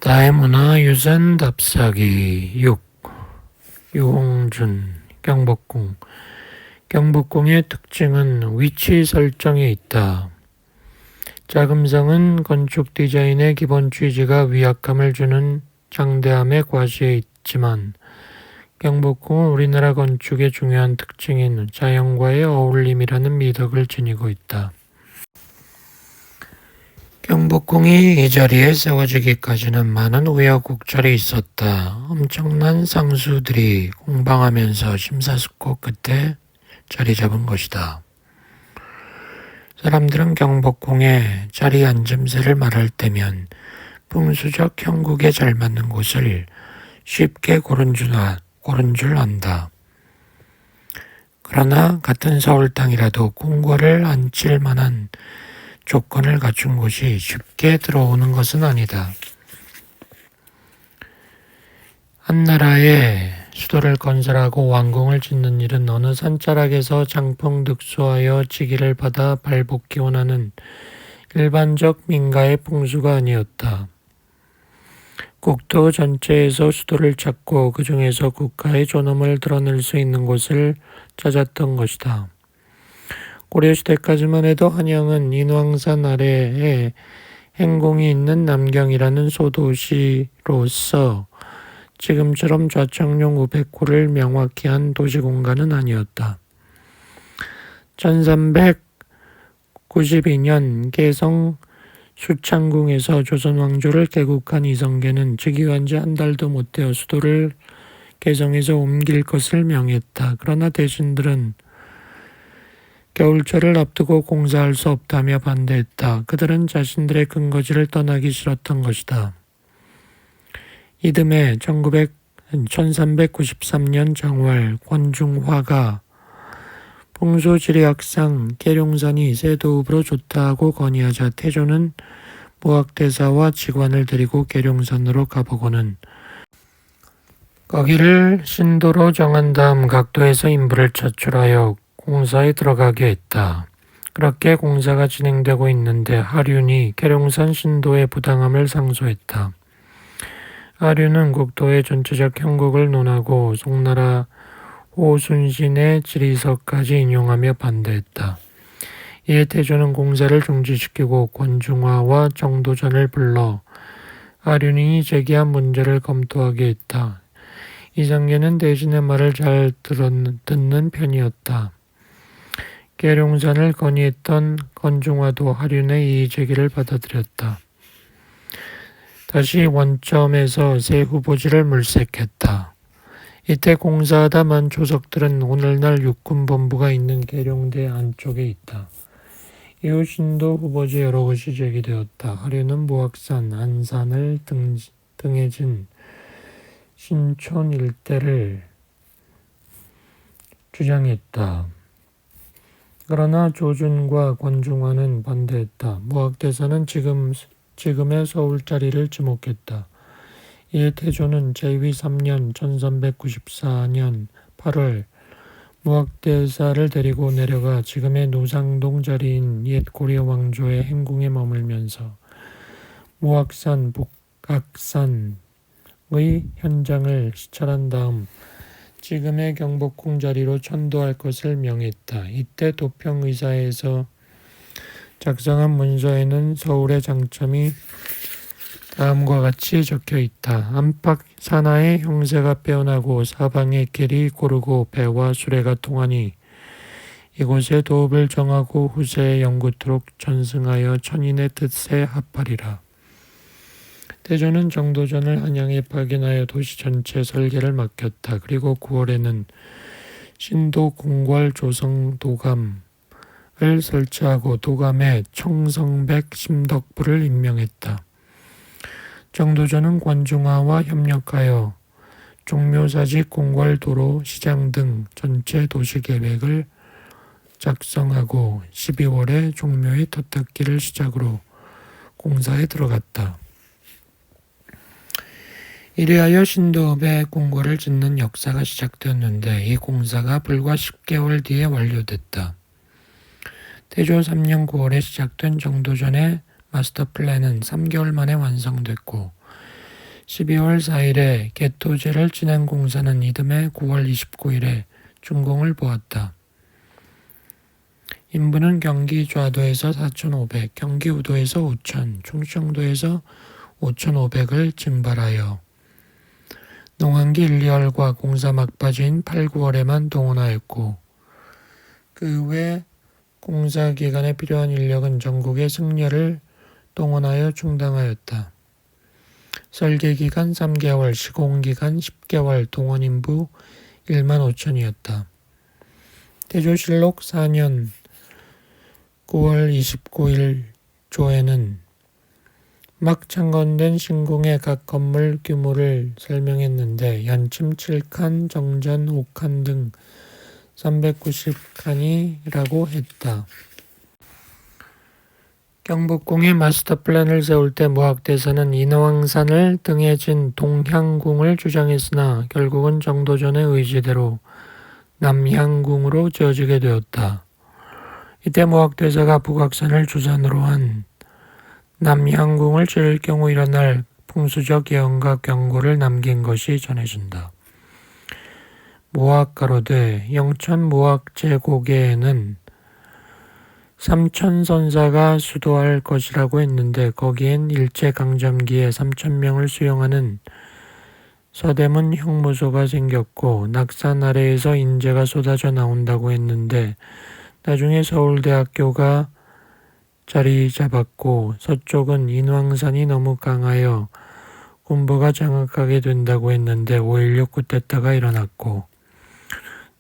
바다의 문화유산 답사기 6. 유홍준, 경복궁. 경복궁의 특징은 위치 설정에 있다. 자금성은 건축 디자인의 기본 취지가 위압감을 주는 장대함에 과시해 있지만 경복궁은 우리나라 건축의 중요한 특징인 자연과의 어울림이라는 미덕을 지니고 있다. 경복궁이 이 자리에 세워지기까지는 많은 우여곡절이 있었다. 엄청난 상수들이 공방하면서 심사숙고 끝에 자리 잡은 것이다. 사람들은 경복궁에 자리 앉음새를 말할 때면 풍수적 형국에 잘 맞는 곳을 쉽게 고른 줄 안다. 그러나 같은 서울 땅이라도 궁궐을 앉힐 만한 조건을 갖춘 곳이 쉽게 들어오는 것은 아니다. 한 나라의 수도를 건설하고 왕궁을 짓는 일은 어느 산자락에서 장풍득수하여 지기를 받아 발복기 원하는 일반적 민가의 풍수가 아니었다. 국토 전체에서 수도를 찾고 그 중에서 국가의 존엄을 드러낼 수 있는 곳을 찾았던 것이다. 고려시대까지만 해도 한양은 인왕산 아래에 행궁이 있는 남경이라는 소도시로서 지금처럼 좌청룡 우백호를 명확히 한 도시공간은 아니었다. 1392년 개성 수창궁에서 조선왕조를 개국한 이성계는 즉위한 지 한 달도 못 되어 수도를 개성에서 옮길 것을 명했다. 그러나 대신들은 겨울철을 앞두고 공사할 수 없다며 반대했다. 그들은 자신들의 근거지를 떠나기 싫었던 것이다. 이듬해 1393년 정월 권중화가 풍수지리학상 계룡산이 세도읍으로 좋다고 건의하자 태조는 무학대사와 직관을 데리고 계룡산으로 가보고는 거기를 신도로 정한 다음 각도에서 인부를 차출하여 공사에 들어가게 했다. 그렇게 공사가 진행되고 있는데 하륜이 계룡산 신도의 부당함을 상소했다. 하륜은 국토의 전체적 형국을 논하고 송나라 호순신의 지리서까지 인용하며 반대했다. 이에 태조는 공사를 중지시키고 권중화와 정도전을 불러 하륜이 제기한 문제를 검토하게 했다. 이성계는 대신의 말을 잘 듣는 편이었다. 계룡산을 건의했던 권중화도 하륜의 이의 제기를 받아들였다. 다시 원점에서 새 후보지를 물색했다. 이때 공사하다 만 조석들은 오늘날 육군본부가 있는 계룡대 안쪽에 있다. 이후 신도 후보지 여러 곳이 제기되었다. 하륜은 무악산, 안산을 등해진 신촌 일대를 주장했다. 그러나 조준과 권중화는 반대했다. 무학대사는 지금의 서울 자리를 지목했다. 이에 태조는 제위 3년 1394년 8월 무학대사를 데리고 내려가 지금의 노상동 자리인 옛 고려 왕조의 행궁에 머물면서 무학산, 북악산의 현장을 시찰한 다음 지금의 경복궁 자리로 천도할 것을 명했다. 이때 도평의사에서 작성한 문서에는 서울의 장점이 다음과 같이 적혀 있다. 안팎 산하의 형세가 빼어나고 사방의 길이 고르고 배와 수레가 통하니 이곳에 도읍을 정하고 후세에 영구토록 전승하여 천인의 뜻에 합하리라. 태조는 정도전을 한양에 파견하여 도시 전체 설계를 맡겼다. 그리고 9월에는 신도 궁궐 조성 도감을 설치하고 도감에 청성백 심덕부를 임명했다. 정도전은 권중화와 협력하여 종묘사직, 궁궐, 도로, 시장 등 전체 도시계획을 작성하고 12월에 종묘의 터닦기를 시작으로 공사에 들어갔다. 이리하여 신도읍에 궁궐을 짓는 역사가 시작되었는데 이 공사가 불과 10개월 뒤에 완료됐다. 태조 3년 9월에 시작된 정도전의 마스터 플랜은 3개월 만에 완성됐고 12월 4일에 개토제를 지낸 공사는 이듬해 9월 29일에 준공을 보았다. 인부는 경기 좌도에서 4,500, 경기 우도에서 5,000, 충청도에서 5,500을 증발하여 농한기 1, 2월과 공사 막바지인 8, 9월에만 동원하였고 그 외 공사 기간에 필요한 인력은 전국의 승려를 동원하여 충당하였다. 설계기간 3개월, 시공기간 10개월, 동원인부 1만 5천이었다. 태조실록 4년 9월 29일 조에는 막 창건된 신궁의 각 건물 규모를 설명했는데 연침 7칸, 정전 5칸 등 390칸이라고 했다. 경복궁의 마스터 플랜을 세울 때 무학대사는 인왕산을 등에 진 동향궁을 주장했으나 결국은 정도전의 의지대로 남향궁으로 지어지게 되었다. 이때 무학대사가 북악산을 주산으로 한 남향궁을 지을 경우 일어날 풍수적 예언과 경고를 남긴 것이 전해진다. 무학 가로되 영천 무학 제고개에는 삼천선사가 수도할 것이라고 했는데 거기엔 일제강점기에 3,000명을 수용하는 서대문 형무소가 생겼고 낙산 아래에서 인재가 쏟아져 나온다고 했는데 나중에 서울대학교가 자리 잡았고 서쪽은 인왕산이 너무 강하여 군부가 장악하게 된다고 했는데 5.16 쿠데타가 일어났고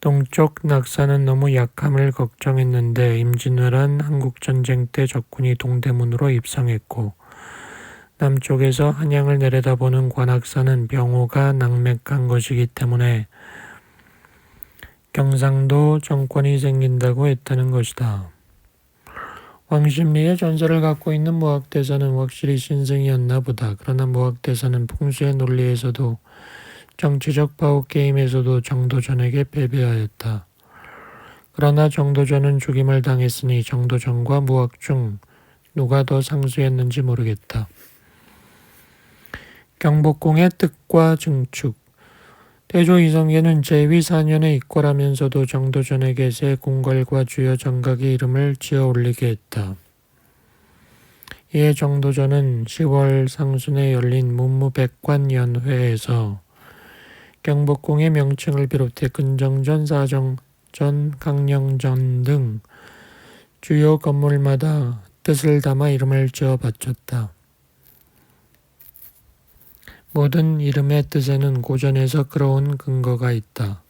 동쪽 낙산은 너무 약함을 걱정했는데 임진왜란 한국전쟁 때 적군이 동대문으로 입성했고 남쪽에서 한양을 내려다보는 관악산은 병호가 낭맥한 것이기 때문에 경상도 정권이 생긴다고 했다는 것이다. 왕십리의 전설을 갖고 있는 무학대사는 확실히 신승이었나 보다. 그러나 무학대사는 풍수의 논리에서도 정치적 파워게임에서도 정도전에게 패배하였다. 그러나 정도전은 죽임을 당했으니 정도전과 무학 중 누가 더 상수했는지 모르겠다. 경복궁의 뜻과 증축. 태조 이성계는 제위 4년에 입궐하면서도 정도전에게 새 궁궐과 주요 정각의 이름을 지어 올리게 했다. 이에 정도전은 10월 상순에 열린 문무백관연회에서 경복궁의 명칭을 비롯해 근정전, 사정전, 강령전 등 주요 건물마다 뜻을 담아 이름을 지어 바쳤다. 모든 이름의 뜻에는 고전에서 끌어온 근거가 있다.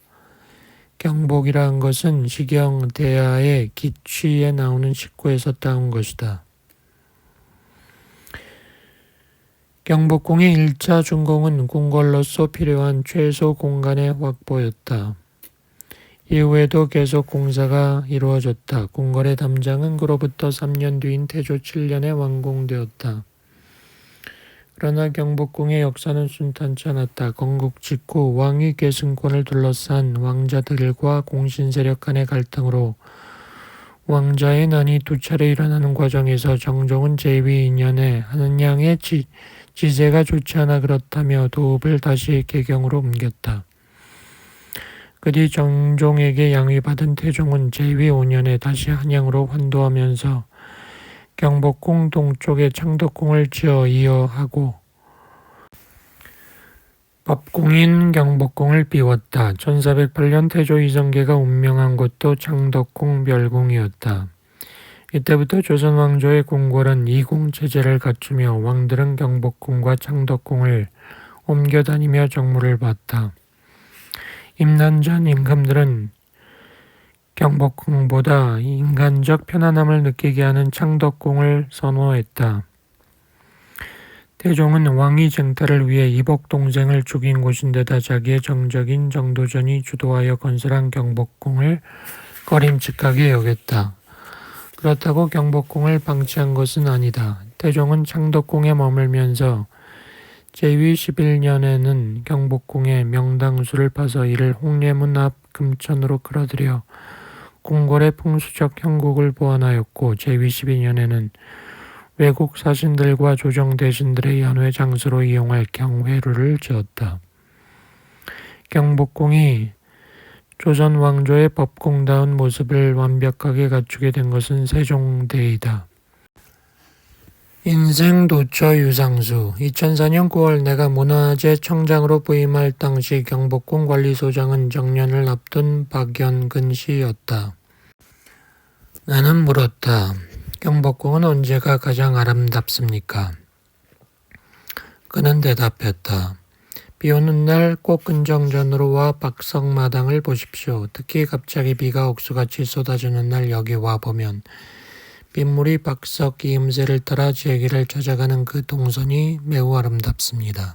경복이라는 것은 시경 대하의 기취에 나오는 식구에서 따온 것이다. 경복궁의 1차 준공은 궁궐로서 필요한 최소 공간의 확보였다. 이후에도 계속 공사가 이루어졌다. 궁궐의 담장은 그로부터 3년 뒤인 태조 7년에 완공되었다. 그러나 경복궁의 역사는 순탄치 않았다. 건국 직후 왕위 계승권을 둘러싼 왕자들과 공신 세력 간의 갈등으로 왕자의 난이 두 차례 일어나는 과정에서 정종은 제위 2년에 한양의 지세가 좋지 않아 그렇다며 도읍을 다시 개경으로 옮겼다. 그 뒤 정종에게 양위받은 태종은 제위 5년에 다시 한양으로 환도하면서 경복궁 동쪽에 창덕궁을 지어 이어하고 법궁인 경복궁을 비웠다. 1408년 태조 이성계가 운명한 곳도 창덕궁 멸궁이었다. 이때부터 조선 왕조의 궁궐은 이궁 체제를 갖추며 왕들은 경복궁과 창덕궁을 옮겨 다니며 정무를 봤다. 임난 전 임금들은 경복궁보다 인간적 편안함을 느끼게 하는 창덕궁을 선호했다. 태종은 왕위 쟁탈을 위해 이복 동생을 죽인 곳인데다 자기의 정적인 정도전이 주도하여 건설한 경복궁을 꺼림칙하게 여겼다. 그렇다고 경복궁을 방치한 것은 아니다. 태종은 창덕궁에 머물면서 제위 11년에는 경복궁에 명당수를 파서 이를 홍례문 앞 금천으로 끌어들여 궁궐의 풍수적 형국을 보완하였고 제위 12년에는 외국 사신들과 조정 대신들의 연회 장소로 이용할 경회루를 지었다. 경복궁이 조선 왕조의 법공다운 모습을 완벽하게 갖추게 된 것은 세종대이다. 인생 도처 유상수 2004년 9월 내가 문화재 청장으로 부임할 당시 경복궁 관리소장은 정년을 앞둔 박연근 씨였다. 나는 물었다. 경복궁은 언제가 가장 아름답습니까? 그는 대답했다. 비오는 날 꼭 근정전으로 와 박석마당을 보십시오. 특히 갑자기 비가 억수같이 쏟아지는 날 여기 와보면 빗물이 박석 이음새를 따라 제기를 찾아가는 그 동선이 매우 아름답습니다.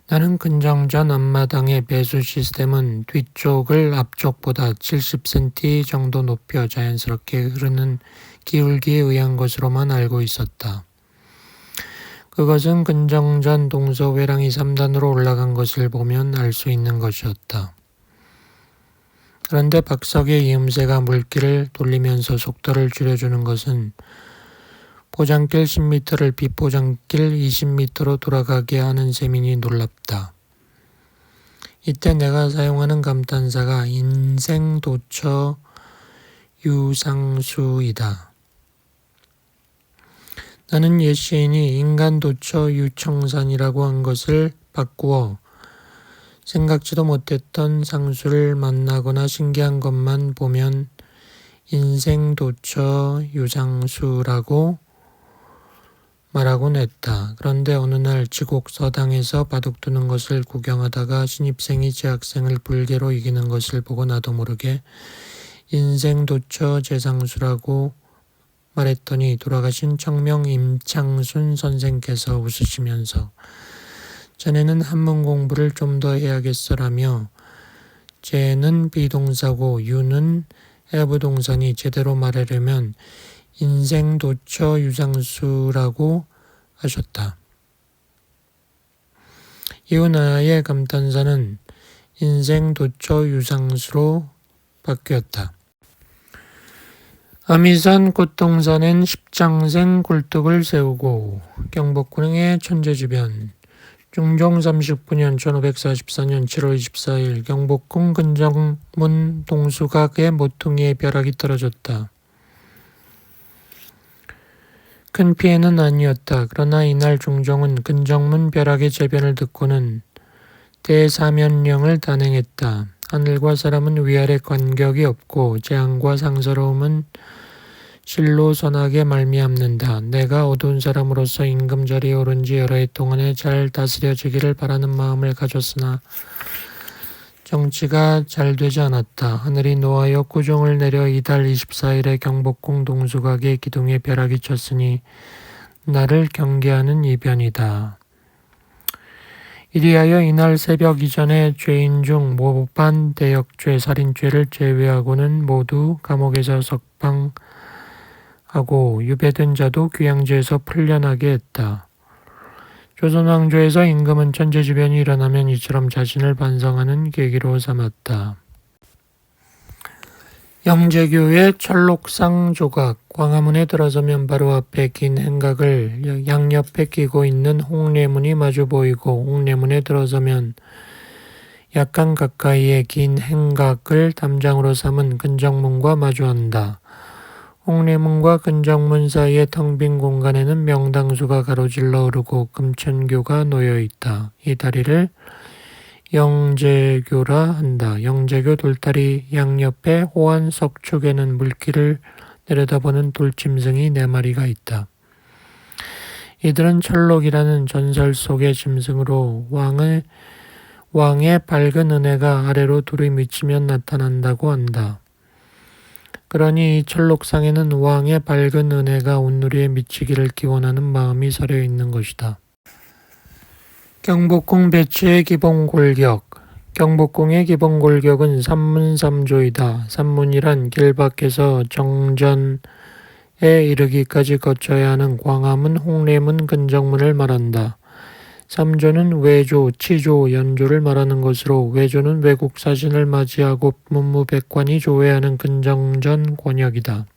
나는 근정전 앞마당의 배수 시스템은 뒤쪽을 앞쪽보다 70cm 정도 높여 자연스럽게 흐르는 기울기에 의한 것으로만 알고 있었다. 그것은 근정전 동서회랑이 3단으로 올라간 것을 보면 알 수 있는 것이었다. 그런데 박석의 이음새가 물길을 돌리면서 속도를 줄여주는 것은 포장길 10m를 비포장길 20m로 돌아가게 하는 셈이니 놀랍다. 이때 내가 사용하는 감탄사가 인생도처 유상수이다. 나는 옛 시인이 인간도처 유청산이라고 한 것을 바꾸어 생각지도 못했던 상수를 만나거나 신기한 것만 보면 인생도처 유상수라고 말하곤 했다. 그런데 어느 날 지곡서당에서 바둑두는 것을 구경하다가 신입생이 재학생을 불개로 이기는 것을 보고 나도 모르게 인생도처 재상수라고 말했더니 돌아가신 청명 임창순 선생께서 웃으시면서 자네는 한문 공부를 좀 더 해야겠어라며 재는 비동사고 유는 해부동사니 제대로 말하려면 인생도처 유상수라고 하셨다. 이후 나의 감탄사는 인생도처 유상수로 바뀌었다. 아미산 꽃동산엔 십장생 굴뚝을 세우고 경복궁의 천재주변 중종 39년 1544년 7월 24일 경복궁 근정문 동수각의 모퉁이에 벼락이 떨어졌다. 큰 피해는 아니었다. 그러나 이날 중종은 근정문 벼락의 재변을 듣고는 대사면령을 단행했다. 하늘과 사람은 위아래 간격이 없고 재앙과 상서로움은 실로 선하게 말미암는다. 내가 어두운 사람으로서 임금 자리에 오른 지 여러 해 동안에 잘 다스려지기를 바라는 마음을 가졌으나 정치가 잘 되지 않았다. 하늘이 노하여 구종을 내려 이달 24일에 경복궁 동수각의 기둥에 벼락이 쳤으니 나를 경계하는 이변이다. 이리하여 이날 새벽 이전에 죄인 중 모반 대역죄 살인죄를 제외하고는 모두 감옥에서 석방하고 유배된 자도 귀양지에서 풀려나게 했다. 조선 왕조에서 임금은 천재지변이 일어나면 이처럼 자신을 반성하는 계기로 삼았다. 영재교의 철록상 조각 광화문에 들어서면 바로 앞에 긴 행각을 양옆에 끼고 있는 홍례문이 마주 보이고 홍례문에 들어서면 약간 가까이에 긴 행각을 담장으로 삼은 근정문과 마주한다. 홍례문과 근정문 사이의 텅 빈 공간에는 명당수가 가로질러 오르고 금천교가 놓여있다. 이 다리를 영재교라 한다. 영재교 돌다리 양옆에 호안 석축에는 물길을 내려다보는 돌짐승이 4마리가 있다. 이들은 철록이라는 전설 속의 짐승으로 왕의 밝은 은혜가 아래로 둘이 미치면 나타난다고 한다. 그러니 이 철록상에는 왕의 밝은 은혜가 온누리에 미치기를 기원하는 마음이 서려 있는 것이다. 경복궁 배치의 기본 골격. 경복궁의 기본 골격은 삼문삼조이다. 삼문이란 길 밖에서 정전에 이르기까지 거쳐야 하는 광화문, 홍례문, 근정문을 말한다. 삼조는 외조, 치조, 연조를 말하는 것으로 외조는 외국 사신을 맞이하고 문무백관이 조회하는 근정전 권역이다.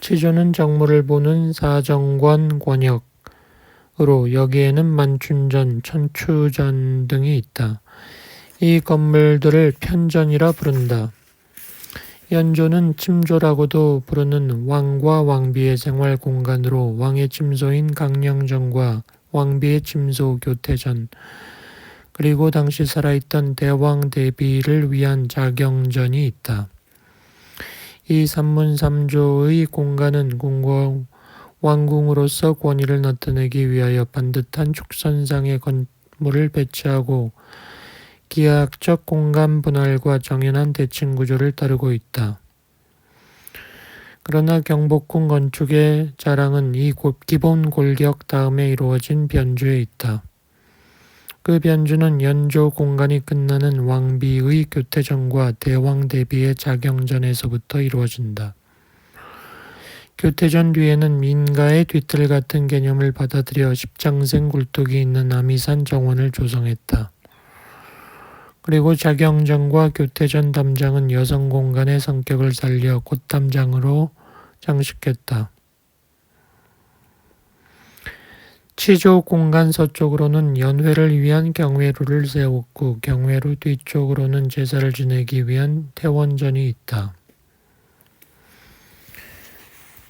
치조는 정무를 보는 사정관 권역으로 여기에는 만춘전, 천추전 등이 있다. 이 건물들을 편전이라 부른다. 연조는 침조라고도 부르는 왕과 왕비의 생활 공간으로 왕의 침소인 강령전과 왕비의 침소 교태전, 그리고 당시 살아있던 대왕 대비를 위한 자경전이 있다. 이 삼문삼조의 공간은 왕궁으로서 권위를 나타내기 위하여 반듯한 축선상의 건물을 배치하고 기하학적 공간 분할과 정연한 대칭 구조를 따르고 있다. 그러나 경복궁 건축의 자랑은 이 기본 골격 다음에 이루어진 변주에 있다. 그 변주는 연조 공간이 끝나는 왕비의 교태전과 대왕 대비의 자경전에서부터 이루어진다. 교태전 뒤에는 민가의 뒤틀 같은 개념을 받아들여 십장생 굴뚝이 있는 아미산 정원을 조성했다. 그리고 자경전과 교태전 담장은 여성 공간의 성격을 살려 꽃담장으로 장식했다. 치조 공간 서쪽으로는 연회를 위한 경회루를 세웠고 경회루 뒤쪽으로는 제사를 지내기 위한 태원전이 있다.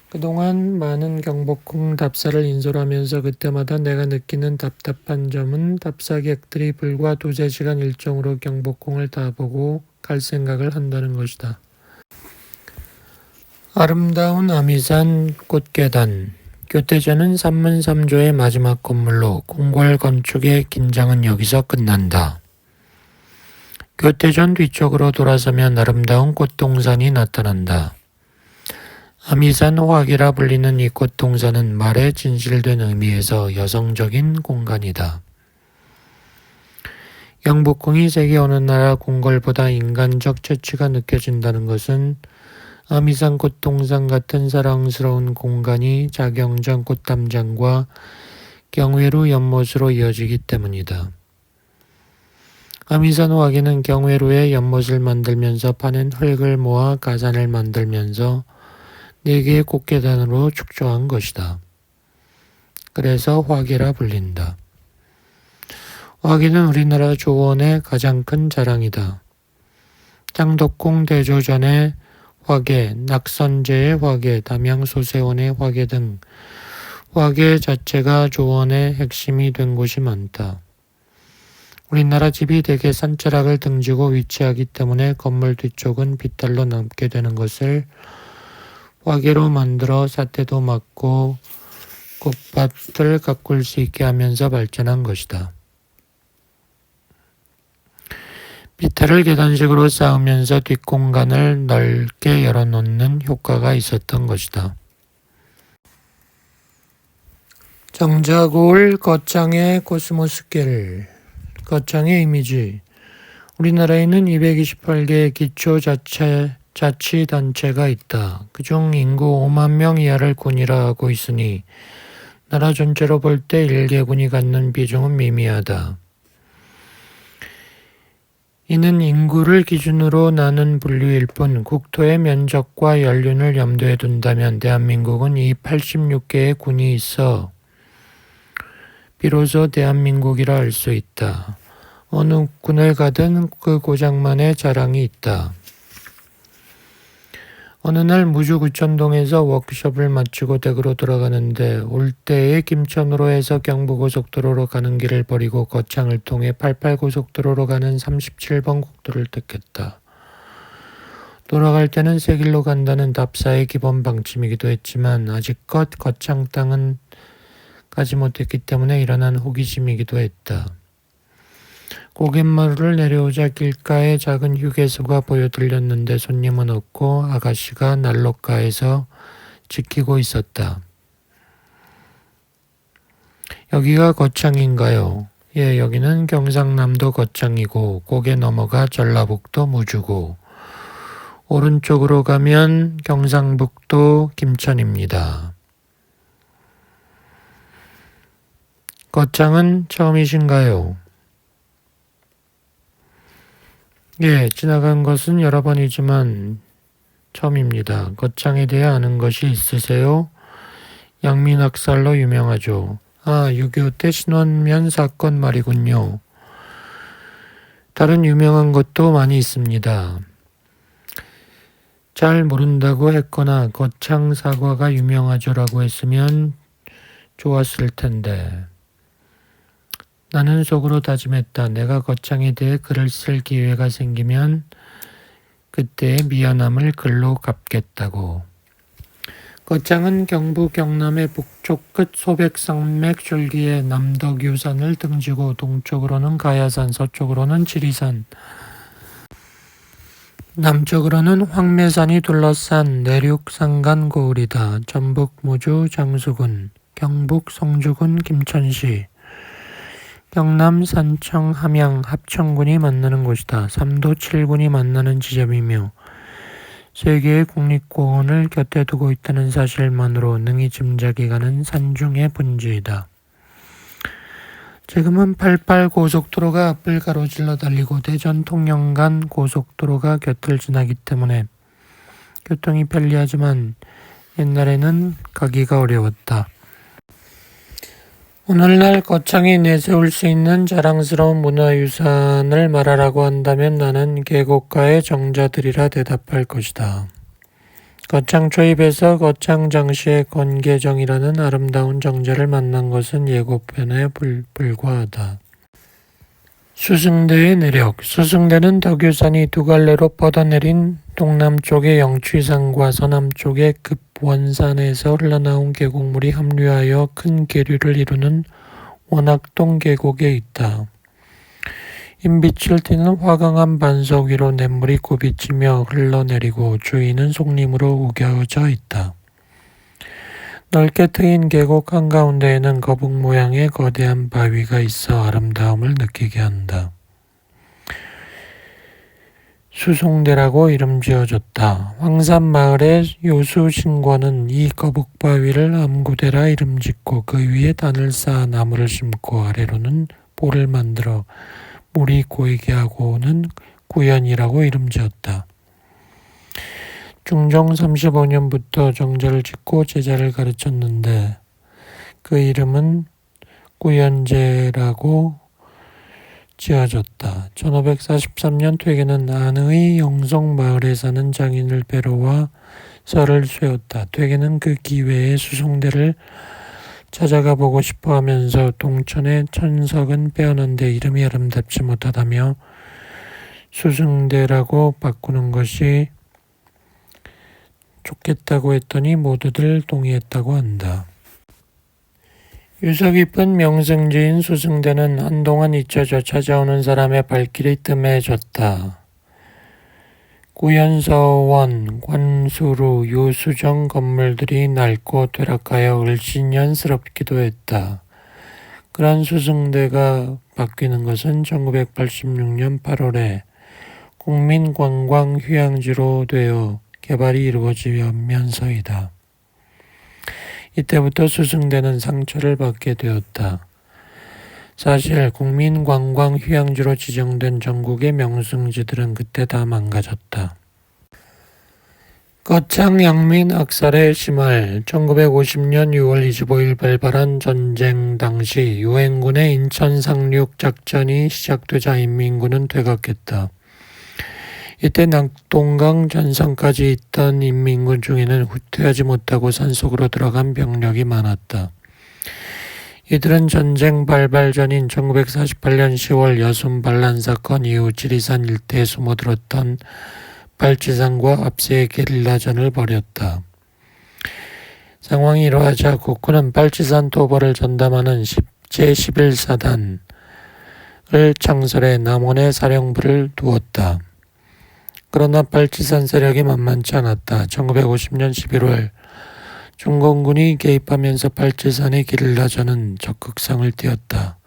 그동안 많은 경복궁 답사를 인솔하면서 그때마다 내가 느끼는 답답한 점은 답사객들이 불과 2-3시간 일정으로 경복궁을 다 보고 갈 생각을 한다는 것이다. 아름다운 아미산 꽃계단, 교태전은 삼문삼조의 마지막 건물로 궁궐 건축의 긴장은 여기서 끝난다. 교태전 뒤쪽으로 돌아서면 아름다운 꽃동산이 나타난다. 아미산 화기라 불리는 이 꽃동산은 말의 진실된 의미에서 여성적인 공간이다. 경복궁이 세계 어느 나라 궁궐보다 인간적 재치가 느껴진다는 것은 아미산 꽃동산 같은 사랑스러운 공간이 자경전 꽃담장과 경회루 연못으로 이어지기 때문이다. 아미산 화기는 경회루의 연못을 만들면서 파낸 흙을 모아 가산을 만들면서 4개의 꽃계단으로 축조한 것이다. 그래서 화기라 불린다. 화기는 우리나라 조원의 가장 큰 자랑이다. 장덕궁 대조전의 화계, 낙선제의 화계, 담양소세원의 화계 등 화계 자체가 조원의 핵심이 된 곳이 많다. 우리나라 집이 대개 산자락을 등지고 위치하기 때문에 건물 뒤쪽은 빗달로 남게 되는 것을 화계로 만들어 사태도 막고 꽃밭을 가꿀 수 있게 하면서 발전한 것이다. 비탈을 계단식으로 쌓으면서 뒷공간을 넓게 열어놓는 효과가 있었던 것이다. 정자골 거창의 코스모스길, 거창의 이미지. 우리나라에는 228개의 기초자치단체가 있다. 그중 인구 5만 명 이하를 군이라 하고 있으니 나라 전체로 볼 때 1개군이 갖는 비중은 미미하다. 이는 인구를 기준으로 나눈 분류일 뿐 국토의 면적과 연륜을 염두에 둔다면 대한민국은 이 86개의 군이 있어 비로소 대한민국이라 할 수 있다. 어느 군을 가든 그 고장만의 자랑이 있다. 어느 날 무주구천동에서 워크숍을 마치고 댁으로 돌아가는데 올 때에 김천으로 해서 경부고속도로로 가는 길을 버리고 거창을 통해 88고속도로로 가는 37번 국도를 택했다. 돌아갈 때는 새 길로 간다는 답사의 기본 방침이기도 했지만 아직껏 거창 땅은 가지 못했기 때문에 일어난 호기심이기도 했다. 고갯마루를 내려오자 길가에 작은 휴게소가 보여 들렸는데 손님은 없고 아가씨가 난로가에서 지키고 있었다. 여기가 거창인가요? 예, 여기는 경상남도 거창이고 고개 넘어가 전라북도 무주고 오른쪽으로 가면 경상북도 김천입니다. 거창은 처음이신가요? 예, 지나간 것은 여러 번이지만 처음입니다. 거창에 대해 아는 것이 있으세요? 양민학살로 유명하죠. 6.25 때 신원면 사건 말이군요. 다른 유명한 것도 많이 있습니다. 잘 모른다고 했거나 거창 사과가 유명하죠라고 했으면 좋았을 텐데. 나는 속으로 다짐했다. 내가 거창에 대해 글을 쓸 기회가 생기면 그때의 미안함을 글로 갚겠다고. 거창은 경북 경남의 북쪽 끝 소백산맥 줄기에 남덕유산을 등지고 동쪽으로는 가야산, 서쪽으로는 지리산, 남쪽으로는 황매산이 둘러싼 내륙산간 고을이다. 전북 무주 장수군, 경북 성주군 김천시, 경남 산청 함양 합천군이 만나는 곳이다. 3도 7군이 만나는 지점이며 세 개의 국립공원을 곁에 두고 있다는 사실만으로 능히 짐작이 가는 산중의 분지이다. 지금은 88 고속도로가 앞을 가로질러 달리고 대전 통영간 고속도로가 곁을 지나기 때문에 교통이 편리하지만 옛날에는 가기가 어려웠다. 오늘날 거창이 내세울 수 있는 자랑스러운 문화유산을 말하라고 한다면 나는 계곡가의 정자들이라 대답할 것이다. 거창 초입에서 거창 장시의 건계정이라는 아름다운 정자를 만난 것은 예고편에 불과하다. 수승대의 내력. 수승대는 덕유산이 두 갈래로 뻗어내린 동남쪽의 영취산과 서남쪽의 급원산에서 흘러나온 계곡물이 합류하여 큰 계류를 이루는 원악동 계곡에 있다. 흰빛을 띠는 화강암 반석 위로 냇물이 굽이치며 흘러내리고 주위는 속림으로 우겨져 있다. 넓게 트인 계곡 한가운데에는 거북 모양의 거대한 바위가 있어 아름다움을 느끼게 한다. 수송대라고 이름 지어졌다. 황산 마을의 요수신권은 이 거북바위를 암구대라 이름 짓고 그 위에 단을 쌓아 나무를 심고 아래로는 볼을 만들어 물이 고이게 하고는 구연이라고 이름 지었다. 중종 35년부터 정자를 짓고 제자를 가르쳤는데 그 이름은 구연제라고 지어졌다. 1543년 퇴계는 안의 영송마을에 사는 장인을 뵈러와 설을 쇠었다. 퇴계는 그 기회에 수송대를 찾아가 보고 싶어 하면서 동천의 천석은 빼어난데 이름이 아름답지 못하다며 수승대라고 바꾸는 것이 좋겠다고 했더니 모두들 동의했다고 한다. 유서 깊은 명승지인 수승대는 한동안 잊혀져 찾아오는 사람의 발길이 뜸해졌다. 구연서원, 관수루, 요수정 건물들이 낡고 퇴락하여 을신연스럽기도 했다. 그러한 수승대가 바뀌는 것은 1986년 8월에 국민관광휴양지로 되어 개발이 이루어지면서이다. 이때부터 수승대는 상처를 받게 되었다. 사실 국민관광휴양지로 지정된 전국의 명승지들은 그때 다 망가졌다. 거창 양민 악살의 심할. 1950년 6월 25일 발발한 전쟁 당시 유엔군의 인천 상륙 작전이 시작되자 인민군은 퇴각했다. 이때 낙동강 전선까지 있던 인민군 중에는 후퇴하지 못하고 산속으로 들어간 병력이 많았다. 이들은 전쟁 발발 전인 1948년 10월 여순 반란 사건 이후 지리산 일대에 숨어들었던 발치산과 압세의 게릴라전을 벌였다. 상황이 이러하자 국군은 발치산 토벌을 전담하는 제11사단을 창설해 남원에 사령부를 두었다. 그러나 발치산 세력이 만만치 않았다. 1950년 11월 중공군이 개입하면서 발치산의 게릴라전은 적극성을 띠었다.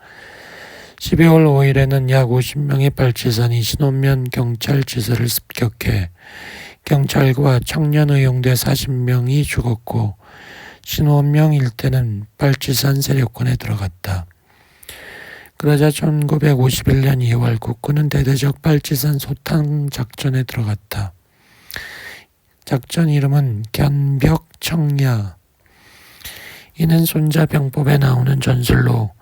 12월 5일에는 약 50명의 발치산이 신원면 경찰지서를 습격해 경찰과 청년의용대 40명이 죽었고 신원명 일대는 발치산 세력권에 들어갔다. 그러자 1951년 2월 국군은 대대적 발치산 소탕 작전에 들어갔다. 작전 이름은 견벽청야. 이는 손자병법에 나오는 전술로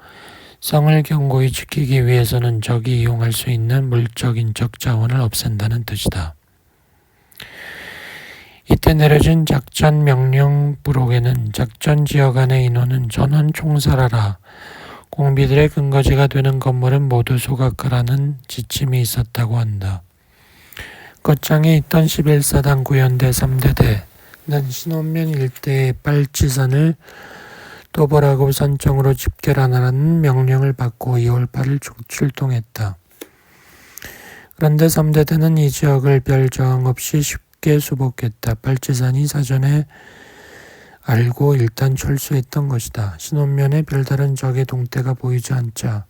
성을 견고히 지키기 위해서는 적이 이용할 수 있는 물적 인적 자원을 없앤다는 뜻이다. 이때 내려진 작전 명령 부록에는 작전 지역 안의 인원은 전원 총살하라, 공비들의 근거지가 되는 건물은 모두 소각하라는 지침이 있었다고 한다. 거창에 있던 11사단 구연대 3대대는 신원면 일대의 빨치산을 도벌하고 산청으로 집결하라는 명령을 받고 2월 8일 출동했다. 그런데 3대대는 이 지역을 별 저항 없이 쉽게 수복했다. 빨치산이 사전에 알고 일단 철수했던 것이다. 신원면에 별다른 적의 동태가 보이지 않자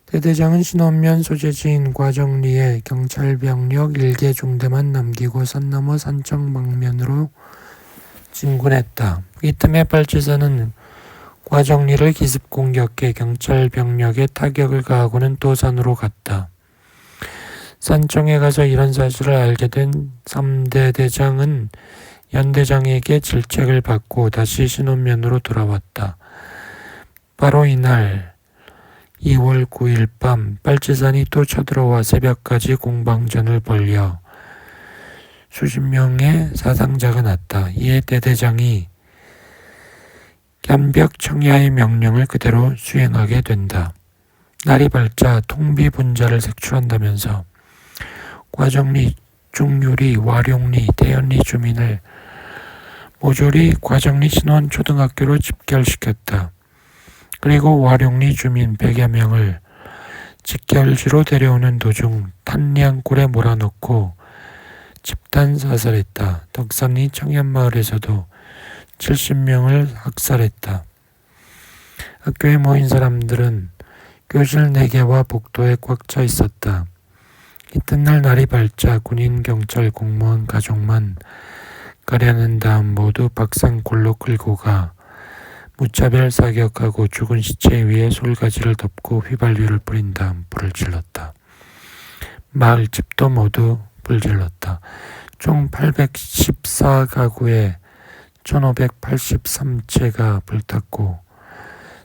대대장은 신원면 소재지인 과정리에 경찰병력 1개 중대만 남기고 산 너머 산청 방면으로 진군했다. 이 틈에 빨치산은 과정리를 기습 공격해 경찰병력에 타격을 가하고는 또 산으로 갔다. 산청에 가서 이런 사실을 알게 된 3대 대장은 연대장에게 질책을 받고 다시 신원면으로 돌아왔다. 바로 이날 2월 9일 밤 빨치산이 또 쳐들어와 새벽까지 공방전을 벌여 수십 명의 사상자가 났다. 이에 대대장이 견벽청야의 명령을 그대로 수행하게 된다. 날이 밝자 통비분자를 색출한다면서 과정리, 중유리, 와룡리, 대연리 주민을 모조리 과정리 신원초등학교로 집결시켰다. 그리고 와룡리 주민 100여 명을 직결지로 데려오는 도중 탄량굴에 몰아넣고 집단 사살했다. 덕산리 청년마을에서도 70명을 학살했다. 학교에 모인 사람들은 교실 4개와 복도에 꽉 차 있었다. 이튿날 날이 밝자 군인, 경찰, 공무원, 가족만 가려낸 다음 모두 박산골로 끌고 가 무차별 사격하고 죽은 시체 위에 솔가지를 덮고 휘발유를 뿌린 다음 불을 질렀다. 마을 집도 모두 불질렀다. 총 814가구에 1583채가 불탔고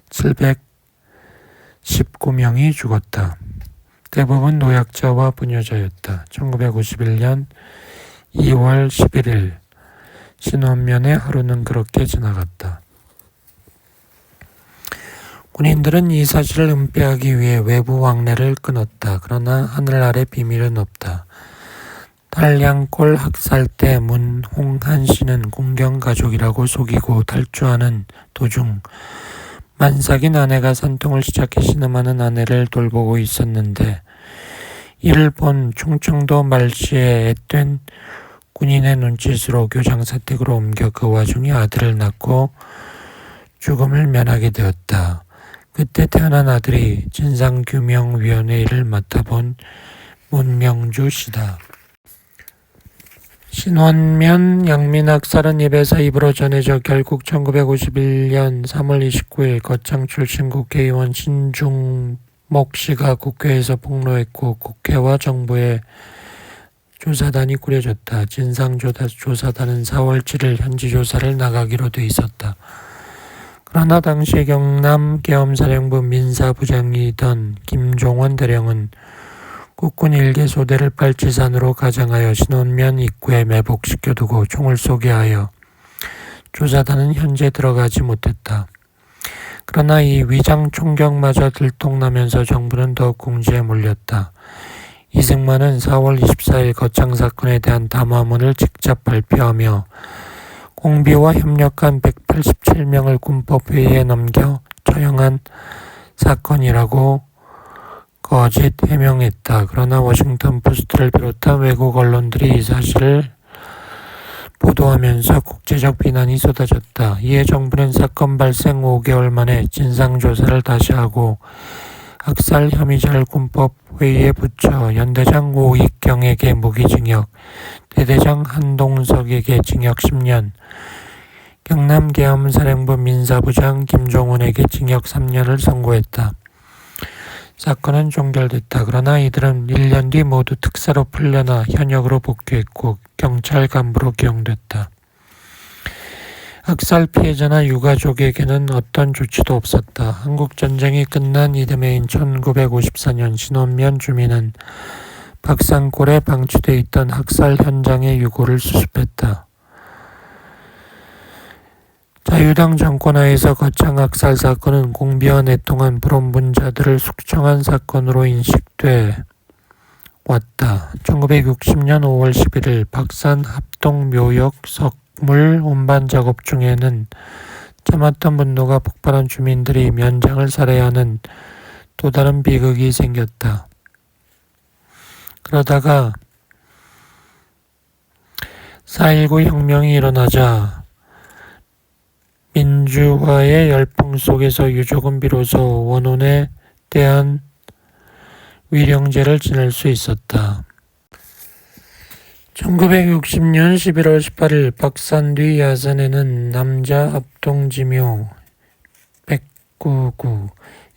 719명이 죽었다. 대부분 노약자와 부녀자였다. 1951년 2월 11일 신원면의 하루는 그렇게 지나갔다. 군인들은 이 사실을 은폐하기 위해 외부 왕래를 끊었다. 그러나 하늘 아래 비밀은 없다. 탄량골 학살 때 문홍한 씨는 군경 가족이라고 속이고 탈주하는 도중 만삭인 아내가 산통을 시작해 신음하는 아내를 돌보고 있었는데 이를 본 충청도 말시의 앳된 군인의 눈짓으로 교장사택으로 옮겨 그 와중에 아들을 낳고 죽음을 면하게 되었다. 그때 태어난 아들이 진상규명위원회 일을 맡아본 문명주 씨다. 신원면 양민학살은 입에서 입으로 전해져 결국 1951년 3월 29일 거창 출신 국회의원 신중목 씨가 국회에서 폭로했고 국회와 정부의 조사단이 꾸려졌다. 진상조사단은 4월 7일 현지조사를 나가기로 돼 있었다. 그러나 당시 경남 계엄사령부 민사부장이던 김종원 대령은 국군 1개 소대를 빨치산으로 가장하여 신원면 입구에 매복시켜두고 총을 쏘게 하여 조사단은 현재 들어가지 못했다. 그러나 이 위장 총격마저 들통나면서 정부는 더욱 궁지에 몰렸다. 이승만은 4월 24일 거창 사건에 대한 담화문을 직접 발표하며 공비와 협력한 187명을 군법회의에 넘겨 처형한 사건이라고 거짓 해명했다. 그러나 워싱턴 포스트를 비롯한 외국 언론들이 이 사실을 보도하면서 국제적 비난이 쏟아졌다. 이에 정부는 사건 발생 5개월 만에 진상조사를 다시 하고 학살 혐의자를 군법회의에 붙여 연대장 오익경에게 무기징역, 대대장 한동석에게 징역 10년, 경남 계엄사령부 민사부장 김종훈에게 징역 3년을 선고했다. 사건은 종결됐다. 그러나 이들은 1년 뒤 모두 특사로 풀려나 현역으로 복귀했고 경찰 간부로 기용됐다. 학살 피해자나 유가족에게는 어떤 조치도 없었다. 한국전쟁이 끝난 이듬해인 1954년 신원면 주민은 박산골에 방치돼 있던 학살 현장의 유골을 수습했다. 자유당 정권 하에서 거창 학살 사건은 공비와 내통한 불온분자들을 숙청한 사건으로 인식돼 왔다. 1960년 5월 11일 박산 합동 묘역 석물 운반 작업 중에는 참았던 분노가 폭발한 주민들이 면장을 살해하는 또 다른 비극이 생겼다. 그러다가 4.19 혁명이 일어나자 민주화의 열풍 속에서 유족은 비로소 원혼에 대한 위령제를 지낼 수 있었다. 1960년 11월 18일 박산 뒤 야산에는 남자 합동지묘 109구,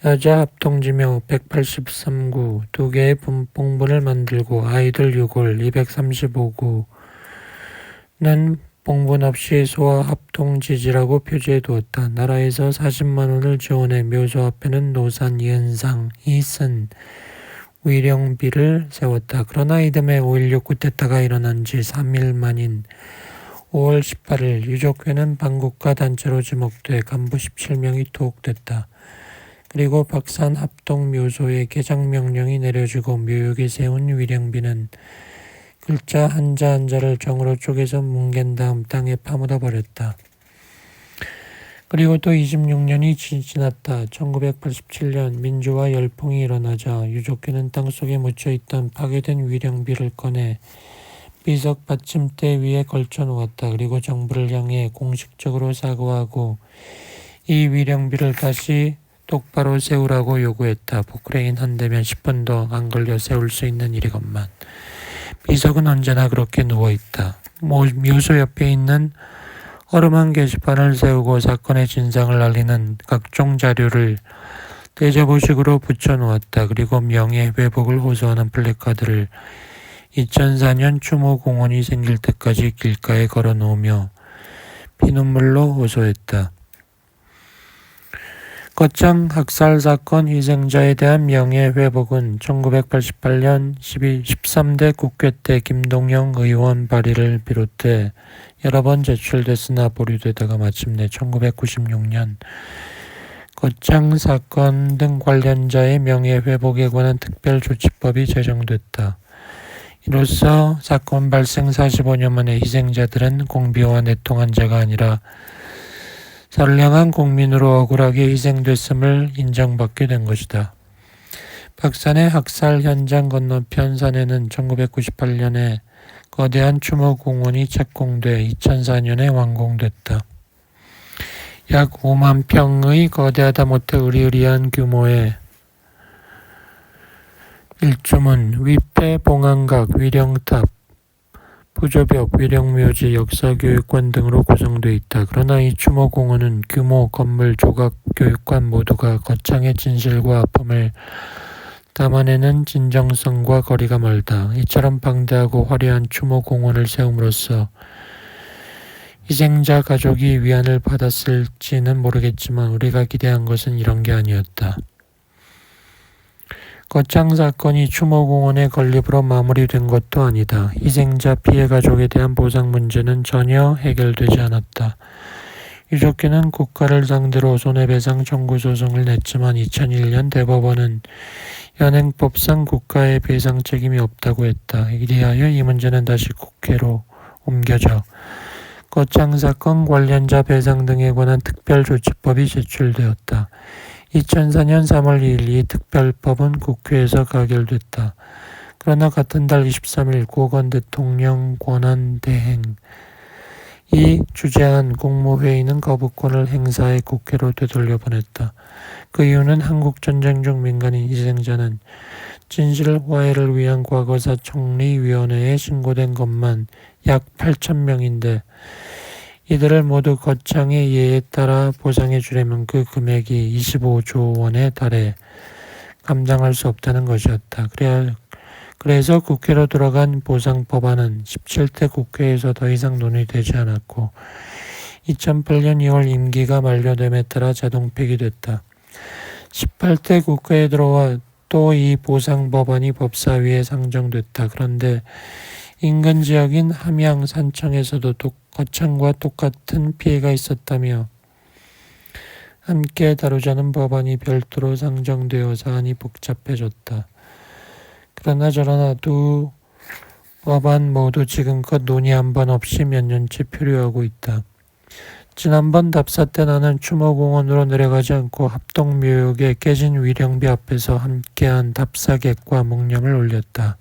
여자 합동지묘 183구 두 개의 봉분을 만들고 아이들 유골 235구는 봉분 없이 소아 합동지지라고 표지해 두었다. 나라에서 40만 원을 지원해 묘소 앞에는 노산 이은상이 쓴 위령비를 세웠다. 그러나 이듬해 5.16 쿠데타가 일어난 지 3일 만인 5월 18일 유족회는 반국가 단체로 지목돼 간부 17명이 투옥됐다. 그리고 박산 합동 묘소에 개장 명령이 내려지고 묘역에 세운 위령비는 글자 한자 한자를 정으로 쪼개서 뭉갠 다음 땅에 파묻어 버렸다. 그리고 또 26년이 지났다. 1987년 민주화 열풍이 일어나자 유족회는 땅속에 묻혀있던 파괴된 위령비를 꺼내 비석 받침대 위에 걸쳐 놓았다. 그리고 정부를 향해 공식적으로 사과하고 이 위령비를 다시 똑바로 세우라고 요구했다. 포크레인 한 대면 10분도 안 걸려 세울 수 있는 일이건만. 비석은 언제나 그렇게 누워있다. 묘소 옆에 있는 허름한 게시판을 세우고 사건의 진상을 알리는 각종 자료를 대자보식으로 붙여놓았다. 그리고 명예회복을 호소하는 플래카드를 2004년 추모공원이 생길 때까지 길가에 걸어놓으며 피눈물로 호소했다. 거창 학살 사건 희생자에 대한 명예회복은 1988년 13대 국회 때 김동영 의원 발의를 비롯해 여러 번 제출됐으나 보류되다가 마침내 1996년 거창 사건 등 관련자의 명예회복에 관한 특별조치법이 제정됐다. 이로써 사건 발생 45년 만에 희생자들은 공비와 내통한 자가 아니라 선량한 국민으로 억울하게 희생됐음을 인정받게 된 것이다. 박산의 학살 현장 건너편 산에는 1998년에 거대한 추모공원이 착공돼 2004년에 완공됐다. 약 5만 평의 거대하다 못해 으리으리한 규모의 일주문, 위패, 봉안각, 위령탑, 부조벽, 위령묘지, 역사교육관 등으로 구성되어 있다. 그러나 이 추모공원은 규모, 건물, 조각, 교육관 모두가 거창의 진실과 아픔을 담아내는 진정성과 거리가 멀다. 이처럼 방대하고 화려한 추모공원을 세움으로써 희생자 가족이 위안을 받았을지는 모르겠지만 우리가 기대한 것은 이런 게 아니었다. 거창 사건이 추모공원의 건립으로 마무리된 것도 아니다. 희생자 피해 가족에 대한 보상 문제는 전혀 해결되지 않았다. 유족회는 국가를 상대로 손해배상 청구 소송을 냈지만 2001년 대법원은 현행법상 국가의 배상 책임이 없다고 했다. 이리하여 이 문제는 다시 국회로 옮겨져 거창 사건 관련자 배상 등에 관한 특별조치법이 제출되었다. 2004년 3월 2일 이 특별법은 국회에서 가결됐다. 그러나 같은 달 23일 고건 대통령 권한대행이 주재한 국무회의는 거부권을 행사해 국회로 되돌려 보냈다. 그 이유는 한국전쟁 중 민간인 희생자는 진실 화해를 위한 과거사 총리위원회에 신고된 것만 약 8,000명인데 이들을 모두 거창의 예에 따라 보상해 주려면 그 금액이 25조 원에 달해 감당할 수 없다는 것이었다. 그래서 국회로 들어간 보상법안은 17대 국회에서 더 이상 논의되지 않았고 2008년 2월 임기가 만료됨에 따라 자동 폐기됐다. 18대 국회에 들어와 또 이 보상법안이 법사위에 상정됐다. 그런데 인근 지역인 함양 산청에서도 거창과 똑같은 피해가 있었다며 함께 다루자는 법안이 별도로 상정되어 사안이 복잡해졌다. 그러나 저러나 두 법안 모두 지금껏 논의 한 번 없이 몇 년째 표류하고 있다. 지난번 답사 때 나는 추모공원으로 내려가지 않고 합동묘역의 깨진 위령비 앞에서 함께한 답사객과 묵념을 올렸다.